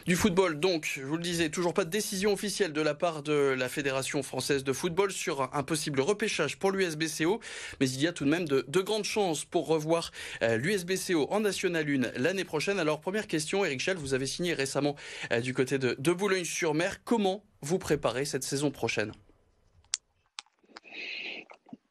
Du football, donc, je vous le disais, toujours pas de décision officielle de la part de la Fédération française de football sur un possible repêchage pour l'USBCO, mais il y a tout de même de grandes chances pour revoir l'USBCO en National 1 l'année prochaine. Alors, première question, Éric Chelle, vous avez signé récemment du côté de Boulogne-sur-Mer. Comment vous préparez cette saison prochaine?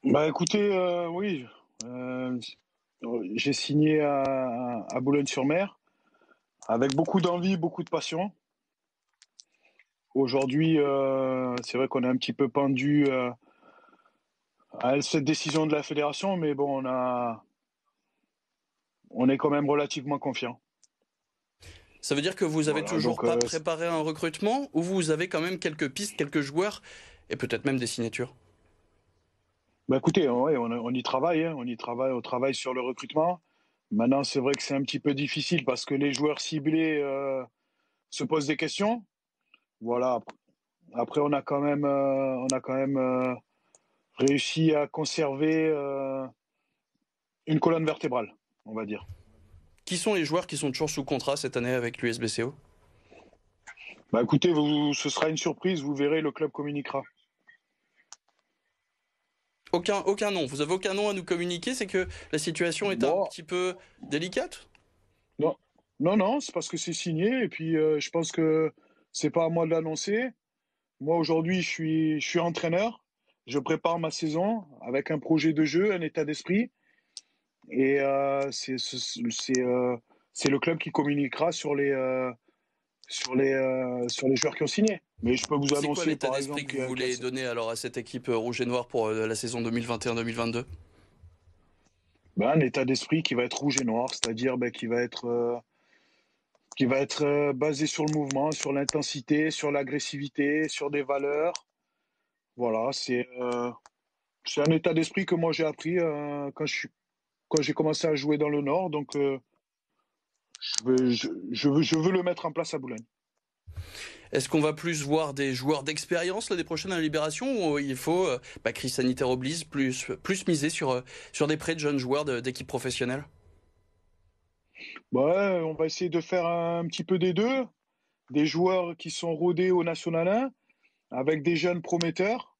Bah écoutez, oui, euh, j'ai signé à Boulogne-sur-Mer avec beaucoup d'envie, beaucoup de passion. Aujourd'hui, c'est vrai qu'on est un petit peu pendu à cette décision de la fédération, mais bon, on est quand même relativement confiant. Ça veut dire que vous avez Voilà, toujours donc, pas préparé un recrutement ou vous avez quand même quelques pistes, quelques joueurs et peut-être même des signatures? bah écoutez, ouais, on y travaille, hein, on travaille sur le recrutement. Maintenant, c'est vrai que c'est un petit peu difficile parce que les joueurs ciblés se posent des questions. Voilà. Après, on a quand même réussi à conserver une colonne vertébrale, on va dire. Qui sont les joueurs qui sont toujours sous contrat cette année avec l'USBCO? Bah écoutez, ce sera une surprise, vous verrez, le club communiquera. Aucun nom. Vous avez aucun nom à nous communiquer, c'est que la situation est un Bon, petit peu délicate? non, non, c'est parce que c'est signé et puis je pense que c'est pas à moi de l'annoncer. Moi aujourd'hui, je suis entraîneur, je prépare ma saison avec un projet de jeu, un état d'esprit et c'est le club qui communiquera sur les joueurs qui ont signé. Mais je peux vous C'est quoi annoncer, l'état par d'esprit exemple, que vous voulez donner alors à cette équipe rouge et noire pour la saison 2021-2022? ben, un état d'esprit qui va être rouge et noir, c'est-à-dire ben, qui va être basé sur le mouvement, sur l'intensité, sur l'agressivité, sur des valeurs. Voilà, c'est un état d'esprit que moi j'ai appris quand j'ai commencé à jouer dans le Nord. Donc, je veux le mettre en place à Boulogne. Est-ce qu'on va plus voir des joueurs d'expérience l'année prochaine à la Libération ou il faut, crise sanitaire oblige, plus miser sur des prêts de jeunes joueurs d'équipes professionnelles? Ouais, on va essayer de faire un petit peu des deux. Des joueurs qui sont rodés au National 1 avec des jeunes prometteurs.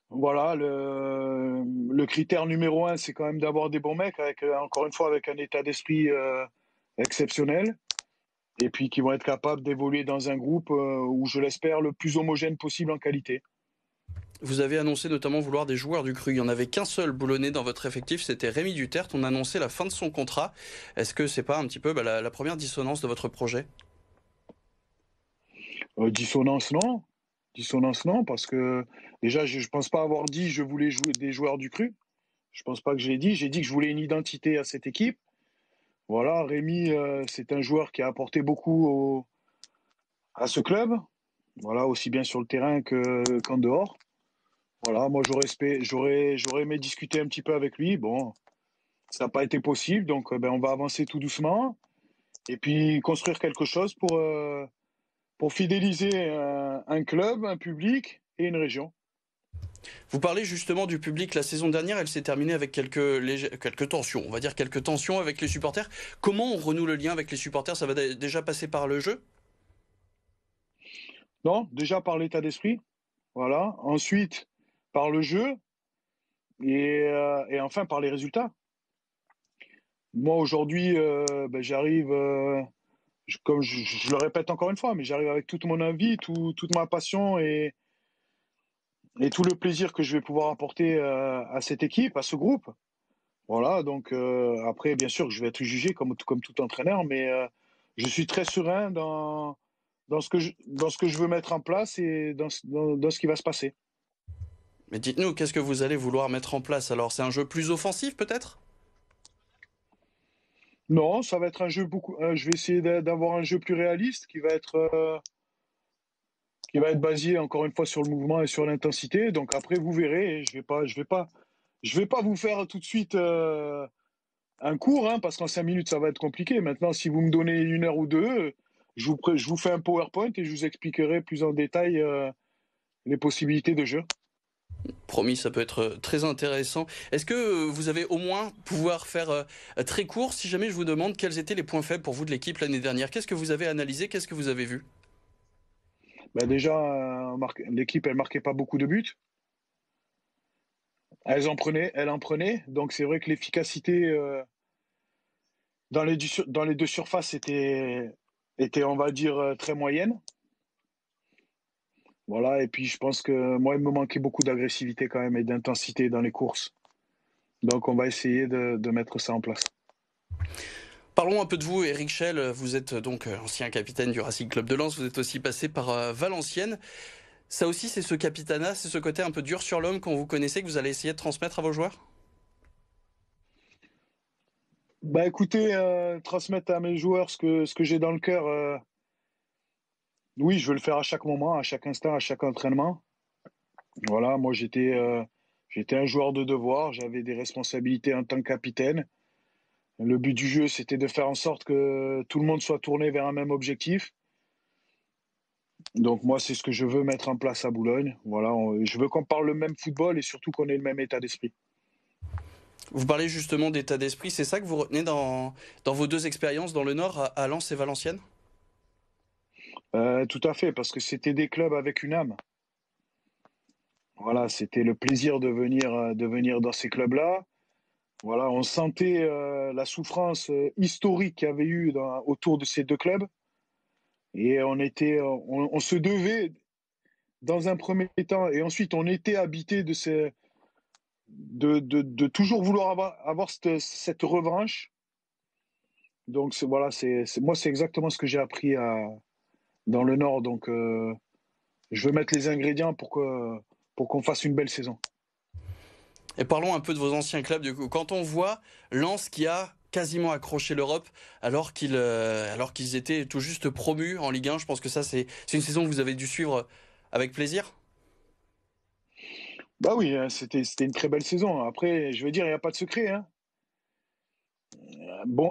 Voilà, le critère numéro un, c'est quand même d'avoir des bons mecs, encore une fois, avec un état d'esprit exceptionnel, et puis qui vont être capables d'évoluer dans un groupe où, je l'espère, le plus homogène possible en qualité. Vous avez annoncé notamment vouloir des joueurs du cru. Il n'y en avait qu'un seul boulonnais dans votre effectif, c'était Rémi Duterte. On a annoncé la fin de son contrat. Est-ce que c'est pas un petit peu la première dissonance de votre projet? Dissonance, non. Dissonance, non, parce que déjà, je ne pense pas avoir dit je voulais jouer des joueurs du cru. Je pense pas que je l'ai dit. J'ai dit que je voulais une identité à cette équipe. Voilà, Rémi, c'est un joueur qui a apporté beaucoup à ce club. Voilà, aussi bien sur le terrain qu'en dehors. Voilà, moi j'aurais aimé discuter un petit peu avec lui. Bon, ça n'a pas été possible, donc ben, on va avancer tout doucement et puis construire quelque chose pour fidéliser un club, un public et une région. Vous parlez justement du public. La saison dernière, elle s'est terminée avec quelques tensions. On va dire quelques tensions avec les supporters. Comment on renoue le lien avec les supporters? Ça va déjà passer par le jeu? Non, déjà par l'état d'esprit, voilà. Ensuite, par le jeu et enfin par les résultats. Moi aujourd'hui, ben, j'arrive, comme je le répète encore une fois, mais j'arrive avec toute mon envie, toute ma passion et tout le plaisir que je vais pouvoir apporter à cette équipe, à ce groupe. Voilà, donc après, bien sûr, que je vais être jugé comme tout entraîneur, mais je suis très serein dans ce que je veux mettre en place et dans ce qui va se passer. Mais dites-nous, qu'est-ce que vous allez vouloir mettre en place? Alors, c'est un jeu plus offensif peut-être? Non, ça va être un jeu beaucoup. Je vais essayer d'avoir un jeu plus réaliste qui va être basé encore une fois sur le mouvement et sur l'intensité. Donc après, vous verrez. Je vais pas vous faire tout de suite un cours, hein, parce qu'en 5 minutes, ça va être compliqué. Maintenant, si vous me donnez 1 heure ou deux, je vous fais un PowerPoint et je vous expliquerai plus en détail les possibilités de jeu. Promis, ça peut être très intéressant. Est-ce que vous avez au moins pouvoir faire très court si jamais je vous demande quels étaient les points faibles pour vous de l'équipe l'année dernière? Qu'est-ce que vous avez analysé? Qu'est-ce que vous avez vu? Ben déjà, l'équipe, elle marquait pas beaucoup de buts. Elle en prenait. Donc c'est vrai que l'efficacité dans les deux surfaces était, on va dire, très moyenne. Voilà, et puis je pense que moi, il me manquait beaucoup d'agressivité quand même et d'intensité dans les courses. Donc on va essayer de mettre ça en place. Parlons un peu de vous, Éric Schell. Vous êtes donc ancien capitaine du Racing Club de Lens. Vous êtes aussi passé par Valenciennes. Ça aussi, c'est ce capitanat, c'est ce côté un peu dur sur l'homme qu'on vous connaissez que vous allez essayer de transmettre à vos joueurs? Bah écoutez, transmettre à mes joueurs ce que j'ai dans le cœur, oui, je veux le faire à chaque moment, à chaque instant, à chaque entraînement. Voilà, moi j'étais un joueur de devoir, j'avais des responsabilités en tant que capitaine. Le but du jeu, c'était de faire en sorte que tout le monde soit tourné vers un même objectif. Donc moi, c'est ce que je veux mettre en place à Boulogne. Voilà, je veux qu'on parle le même football et surtout qu'on ait le même état d'esprit. Vous parlez justement d'état d'esprit, c'est ça que vous retenez dans vos deux expériences dans le Nord, à Lens et Valenciennes? Tout à fait, parce que c'était des clubs avec une âme. Voilà, c'était le plaisir de venir dans ces clubs-là. Voilà, on sentait la souffrance historique qu'il y avait eu autour de ces deux clubs. Et on se devait, dans un premier temps, et ensuite on était habité de toujours vouloir avoir cette revanche. Donc voilà, moi c'est exactement ce que j'ai appris dans le Nord. Donc je veux mettre les ingrédients pour qu'on fasse une belle saison. Et parlons un peu de vos anciens clubs, du coup. Quand on voit Lens qui a quasiment accroché l'Europe alors qu'ils étaient tout juste promus en Ligue 1, je pense que ça, c'est une saison que vous avez dû suivre avec plaisir. Bah oui, hein, c'était une très belle saison. Après, je veux dire, il n'y a pas de secret, hein.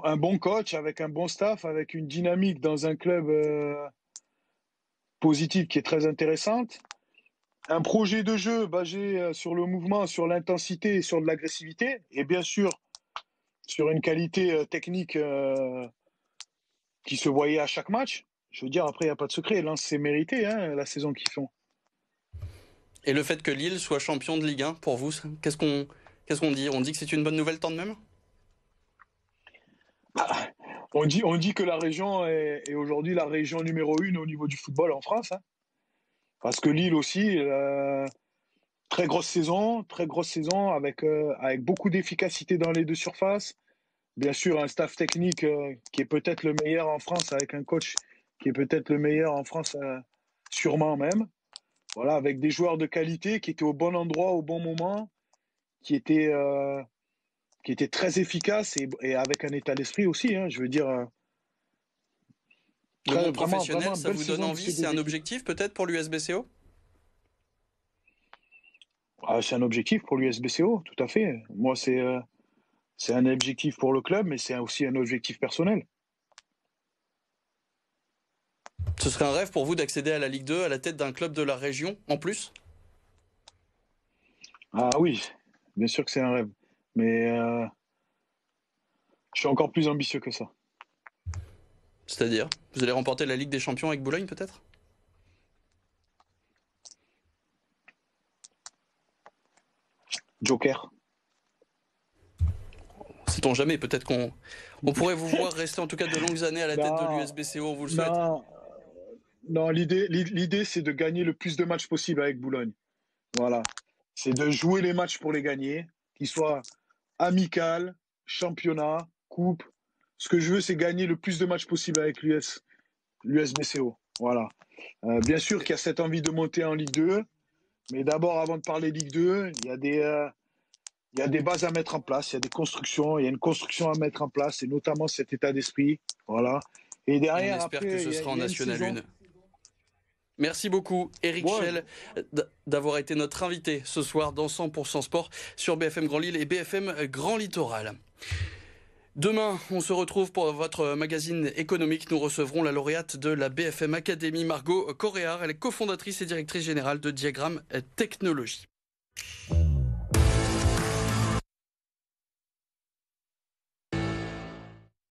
Un bon coach, avec un bon staff, avec une dynamique dans un club positive qui est très intéressante. Un projet de jeu basé sur le mouvement, sur l'intensité et sur de l'agressivité. Et bien sûr, sur une qualité technique qui se voyait à chaque match. Je veux dire, après, il n'y a pas de secret. Lens, c'est mérité, hein, la saison qu'ils font. Et le fait que Lille soit champion de Ligue 1, pour vous, qu'est-ce qu'on dit? On dit que c'est une bonne nouvelle tant de même? Ah, on dit que la région est aujourd'hui la région numéro une au niveau du football en France. Hein. Parce que Lille aussi, très grosse saison avec beaucoup d'efficacité dans les deux surfaces. Bien sûr, un staff technique qui est peut-être le meilleur en France, avec un coach qui est peut-être le meilleur en France, sûrement même. Voilà, avec des joueurs de qualité qui étaient au bon endroit, au bon moment, qui étaient, euh, qui étaient très efficaces et avec un état d'esprit aussi. Hein, je veux dire, Le monde vraiment professionnel, ça belle vous donne saison de envie? ces C'est deux un équipes. objectif peut-être pour l'USBCO? Ah, c'est un objectif pour l'USBCO, tout à fait. Moi, c'est un objectif pour le club, mais c'est aussi un objectif personnel. Ce serait un rêve pour vous d'accéder à la Ligue 2 à la tête d'un club de la région en plus? Ah oui, bien sûr que c'est un rêve. Mais je suis encore plus ambitieux que ça. C'est-à-dire, vous allez remporter la Ligue des Champions avec Boulogne peut-être? Joker. Sait-on jamais, peut-être qu'on pourrait vous voir rester en tout cas de longues années à la tête de Non, l'USBCO, on vous le souhaite. non, non. L'idée, c'est de gagner le plus de matchs possible avec Boulogne. Voilà. C'est de jouer les matchs pour les gagner, qu'ils soient amicales, championnat, coupe. Ce que je veux, c'est gagner le plus de matchs possible avec l'USBCO. Voilà. Bien sûr qu'il y a cette envie de monter en Ligue 2, mais d'abord, avant de parler Ligue 2, il y a des bases à mettre en place, il y a des constructions, il y a une construction à mettre en place, et notamment cet état d'esprit. Voilà. Et Et on derrière, espère que après, ce sera en il y a une National saison. 1. Merci beaucoup, Éric Ouais, Schell, d'avoir été notre invité ce soir dans 100% Sport sur BFM Grand Lille et BFM Grand Littoral. Demain, on se retrouve pour votre magazine économique. Nous recevrons la lauréate de la BFM Academy, Margot Corréard. Elle est cofondatrice et directrice générale de Diagramme Technologies.